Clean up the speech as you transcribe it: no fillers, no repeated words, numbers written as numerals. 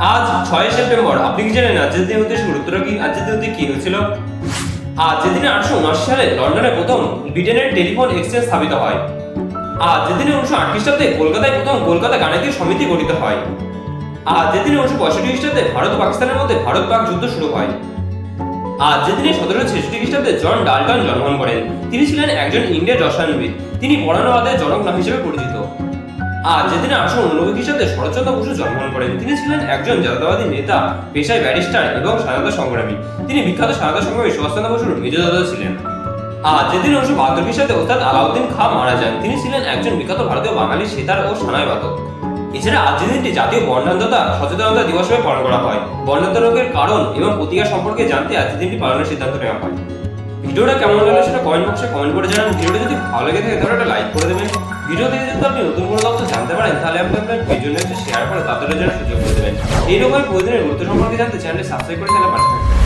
আজ 6 সেপ্টেম্বর। আপনি কি জানেন আজকের দিনের উদ্দেশ্য গুরুত্বটা কি? আজকের দিনে কি হয়েছিল? আজ যেদিনে 1879 সালে লন্ডনে প্রথম ব্রিটেনের টেলিফোন এক্সচেঞ্জ স্থাপিত হয়। আজ যেদিনে 1908 খ্রিস্টাব্দে কলকাতায় প্রথম কলকাতা গাণিতিক সমিতি গঠিত হয়। আজ যেদিনে 1965 খ্রিস্টাব্দে ভারত ও পাকিস্তানের মধ্যে ভারত পাক যুদ্ধ শুরু হয়। আজ যেদিনে 1766 খ্রিস্টাব্দে জন ডাল্টন জন্মগ্রহণ করেন। তিনি ছিলেন একজন ইংরেজ রসায়নবিদ। তিনি পরমাণুবাদের জনক হিসেবে পরিচিত। আজ যেদিনে 1889 খ্রিস্টাব্দে শরৎচন্দ্র বসু জন্মগ্রহণ করেন। তিনি ছিলেন একজন জাতীয়তাবাদী নেতা, পেশায় ব্যারিস্টার এবং স্বাধীনতা সংগ্রামী। তিনি বিখ্যাত স্বাধীনতা সংগ্রামী সুভাষচন্দ্র বসুর মেজ দাদা ছিলেন। আজ যেদিন 1972 খ্রিস্টাব্দে ওস্তাদ আলাউদ্দিন খাঁ মারা যান। তিনি ছিলেন একজন বিখ্যাত ভারতীয় বাঙালি সেতার ও সানাই বাদক। এছাড়া আজ দিনটি জাতীয় বর্ণান্ধতা সচেতনতা দিবস হিসেবে পালন করা হয়। বর্ণান্ধতা রোগের কারণ এবং প্রতিকার সম্পর্কে জানতে আজ দিনটি পালনের সিদ্ধান্ত নেওয়া হয়। ভিডিওটা কেমন লাগলো সেটা কমেন্ট বক্সে কমেন্ট করে জানান। ভিডিওটা যদি ভালো লেগে থাকে তাহলে একটা লাইক করে দেবেন। ভিডিও থেকে যদি আপনি নতুন কোনো তথ্য জানতে পারেন তাহলে আপনি আপনার প্রিয়জনদের শেয়ার করে তাদের জন্য সুযোগ করে দেবেন। এই রকমের প্রতিদিনের গুরুত্ব সম্পর্কে জানতে চ্যানেলটি সাবস্ক্রাইব করে চ্যানেলে পাশে থাকবেন।